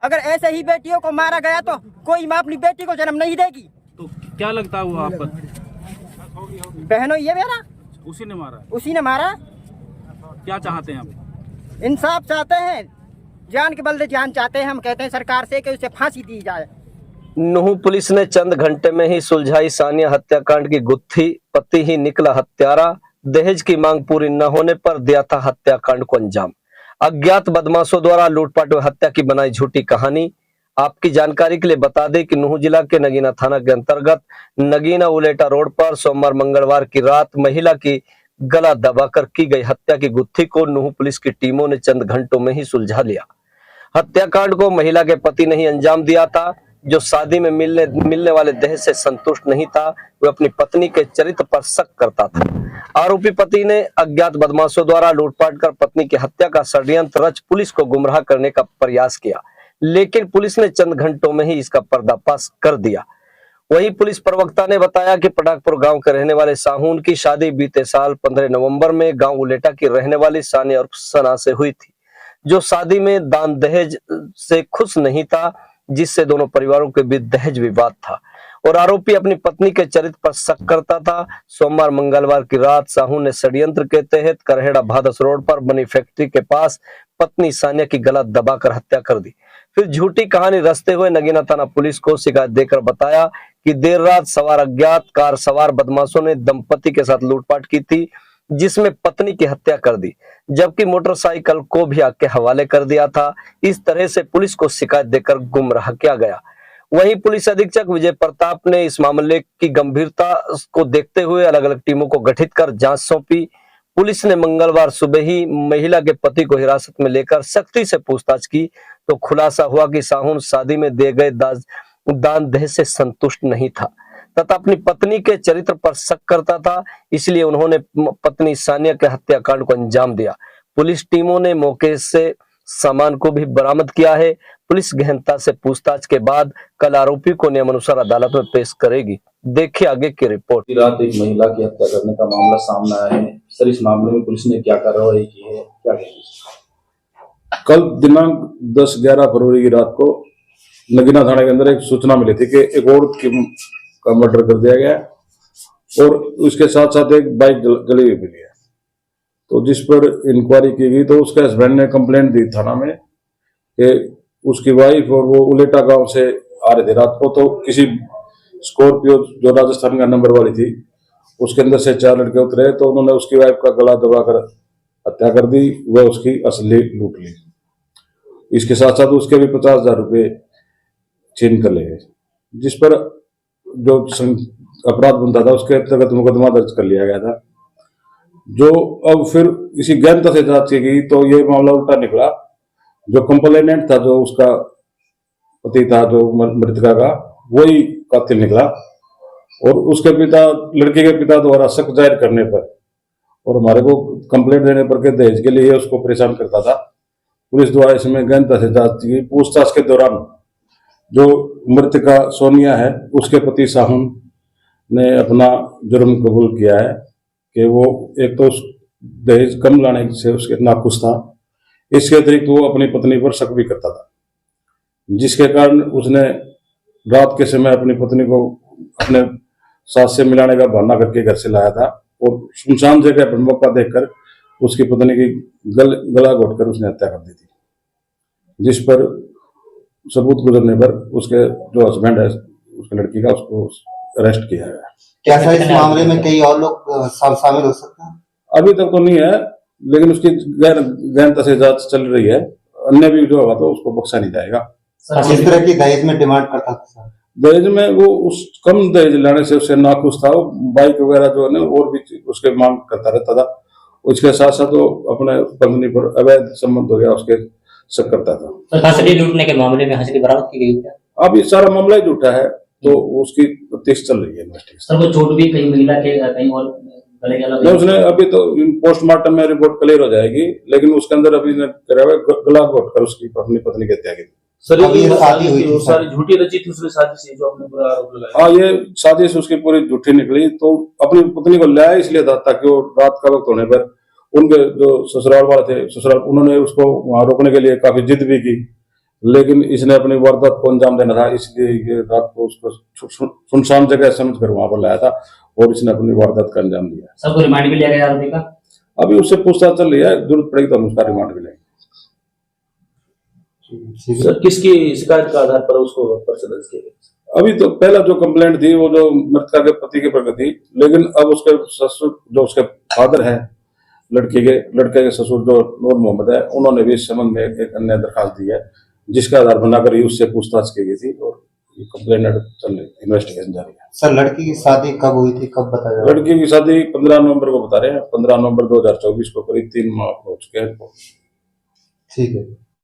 अगर ऐसे ही बेटियों को मारा गया तो कोई माँ अपनी बेटी को जन्म नहीं देगी। तो क्या लगता है हुआ आप पर? बहनों ये मेरा उसी ने मारा? उसी ने मारा। क्या चाहते हैं आप? इंसाफ चाहते हैं, जान के बदले जान चाहते हैं। हम कहते हैं सरकार से कि उसे फांसी दी जाए। नूंह पुलिस ने चंद घंटे में ही सुलझाई सानिया हत्याकांड की गुत्थी। पति ही निकला हत्यारा, दहेज की मांग पूरी न होने पर दिया था हत्याकांड को अंजाम। अज्ञात बदमाशों द्वारा लूटपाट व हत्या की बनाई झूठी कहानी। आपकी जानकारी के लिए बता दें कि नूंह जिला के नगीना थाना के अंतर्गत नगीना उलेटा रोड पर सोमवार मंगलवार की रात महिला की गला दबाकर की गई हत्या की गुत्थी को नूंह पुलिस की टीमों ने चंद घंटों में ही सुलझा लिया। हत्याकांड को महिला के पति ने ही अंजाम दिया था, जो शादी में मिलने वाले दहेज से संतुष्ट नहीं था। वह अपनी पत्नी के चरित्र पर शक करता था। आरोपी पति ने अज्ञात बदमाशों द्वारा लूटपाट कर पत्नी की हत्या का षड्यंत्र रच पुलिस को गुमराह करने का प्रयास किया, लेकिन पुलिस ने चंद घंटों में ही इसका पर्दाफाश कर दिया। वहीं पुलिस प्रवक्ता ने बताया कि पटाकपुर गांव के रहने वाले साहून की शादी बीते साल 15 नवंबर में गांव उलेटा की रहने वाली सानिया और सना से हुई थी, जो शादी में दान दहेज से खुश नहीं था, जिससे दोनों परिवारों के बीच दहेज विवाद था और आरोपी अपनी पत्नी के चरित्र पर शक करता था। सोमवार मंगलवार की रात साहून ने षड्यंत्र के तहत करहेड़ा भादस रोड पर बनी फैक्ट्री के पास पत्नी सानिया की गला दबाकर हत्या कर दी। फिर झूठी कहानी रचते हुए नगीना थाना पुलिस को शिकायत देकर बताया कि देर रात सवार अज्ञात कार सवार बदमाशों ने दंपति के साथ लूटपाट की थी, जिसमें पत्नी की हत्या कर दी, जबकि मोटरसाइकिल को भी आग के हवाले कर दिया था। इस तरह से पुलिस को शिकायत देकर गुमराह किया गया। वहीं पुलिस अधीक्षक विजय प्रताप ने इस मामले की गंभीरता को देखते हुए अलग अलग टीमों को गठित कर जांच सौंपी। पुलिस ने मंगलवार सुबह ही महिला के पति को हिरासत में लेकर सख्ती से पूछताछ की तो खुलासा हुआ कि साहून शादी में दिए गए दान दहेज से संतुष्ट नहीं था तथा अपनी पत्नी के चरित्र पर शक करता था, इसलिए उन्होंने पत्नी सानिया के हत्याकांड को अंजाम दिया। पुलिस टीमों ने मौके से सामान को भी बरामद किया है। पुलिस गहनता से पूछताछ के बाद कल आरोपी को नियमानुसार अदालत में पेश करेगी। देखिए आगे की रिपोर्ट। रात एक महिला की हत्या करने का मामला सामने आया है। सर, इस मामले में पुलिस ने क्या कार्रवाई की है, क्या कहेंगे? कल दिनांक 10-11 फरवरी की रात को नगीना थाने के अंदर एक सूचना मिली थी कि एक औरत का मर्डर कर दिया गया और उसके साथ साथ एक बाइक जली हुई मिली है। तो जिस पर इंक्वायरी की गई तो उसके हस्बैंड ने कंप्लेंट दी थाना में कि उसकी वाइफ और वो उलेटा गांव से आ रहे थे रात को, तो किसी स्कॉर्पियो जो राजस्थान का नंबर वाली थी उसके अंदर से 4 लड़के उतरे, तो उन्होंने उसकी वाइफ का गला दबाकर हत्या कर दी। वह उसकी असली लूट ली। इसके साथ साथ उसके भी 50,000 रुपये छीन कर ले गए, जिस पर जो अपराध बनता था उसके अंतर्गत मुकदमा दर्ज कर लिया गया था। जो अब फिर इसी गहनता से जांच की गई तो ये मामला उल्टा निकला। जो कंप्लेनेंट था, जो उसका पति था, जो मृतका का, वही कातिल निकला और उसके पिता, लड़की के पिता द्वारा शक जाहिर करने पर और हमारे को कंप्लेंट देने पर के दहेज के लिए उसको परेशान करता था। पुलिस द्वारा इसमें गहनता से जांच की। पूछताछ के दौरान जो मृतका सोनिया है, उसके पति साहून ने अपना जुर्म कबूल किया है कि वो एक तो दहेज कम लाने से उसके नाखुश था, इसके अतिरिक्त वो अपनी पत्नी पर शक भी करता था, जिसके कारण उसने रात के समय अपनी पत्नी को अपने सास से मिलाने का बहाना करके घर से लाया था और सुनसान जगह पर मौका देखकर उसकी पत्नी की गला घोटकर उसने हत्या कर दी थी, जिस पर सबूत गुजरने पर उसके जो हस्बैंड है उसकी लड़की का, उसको अरेस्ट किया है। क्या सर इस मामले में कई और लोग शामिल हो सकते हैं? अभी तक तो नहीं है, लेकिन उसकी गहनता से जांच चल रही है। अन्य भी जो होगा तो उसको बख्शा नहीं जाएगा। किस तरह की दहेज में डिमांड करता था सर? दहेज में वो उस कम दहेज लाने से उससे नाखुश था। वो बाइक वगैरह जो है ना और भी उसके मांग करता रहता था। उसके साथ साथ वो अपने पत्नी पर अवैध संबंध हो गया, उसके शक करता था। तो हंसली लूटने के मामले में हंसली बरामद की गई क्या? अब ये सारा मामला ही झूठा है, तो उसकी तफ्तीश चल रही है इन्वेस्टिगेशन। सर, वो चोट भी कहीं महिला के कहीं और गले गला उसने अभी तो पोस्टमार्टम में रिपोर्ट क्लियर हो जाएगी, लेकिन उसके अंदर अभी गला घोटकर उसकी अपनी पत्नी की हत्या की। सर, ये शादी हुई थी, सारी झूठी रची थी उसने साजिश, जो आपने पूरा आरोप लगाया। हाँ, ये साजिश उसकी पूरी झूठी निकली। तो अपनी पत्नी को लाया इसलिए था ताकि वो रात का वक्त होने पर उनके जो ससुराल वाले थे, उन्होंने उसको वहां रोकने के लिए काफी जिद भी की, लेकिन इसने अपनी वारदात को अंजाम देना था, इसलिए ये रात को उसको सुनसान जगह समझ कर वहां पर लाया था और इसने अपनी वारदात का अंजाम दिया। सबको रिमांड भी लिया गया आरोपी का। अभी उससे पूछताछ चल रही है, जरूरत पड़ेगी तो हम उसका रिमांड भी लेंगे। सर किसकी शिकायत के आधार पर उसको पर्चा दर्ज किया गया? अभी तो पहला जो कंप्लेंट थी वो जो मृतका के पति के प्रति थी, लेकिन अब उसके ससुर जो उसके फादर है लड़के के ससुर जो नूर मोहम्मद है, उन्होंने भी इस संबंध में एक अन्य दरखास्त दी है, जिसका आधार बनाकर ही उससे पूछताछ की गई थी और ये कंप्लेंट चल रही, इन्वेस्टिगेशन जारी है। सर लड़की की शादी कब हुई थी, कब बताया? लड़की की शादी 15 नवंबर को बता रहे हैं, 15 नवंबर 2024 को करीब 3 माह हो चुके हैं। ठीक है।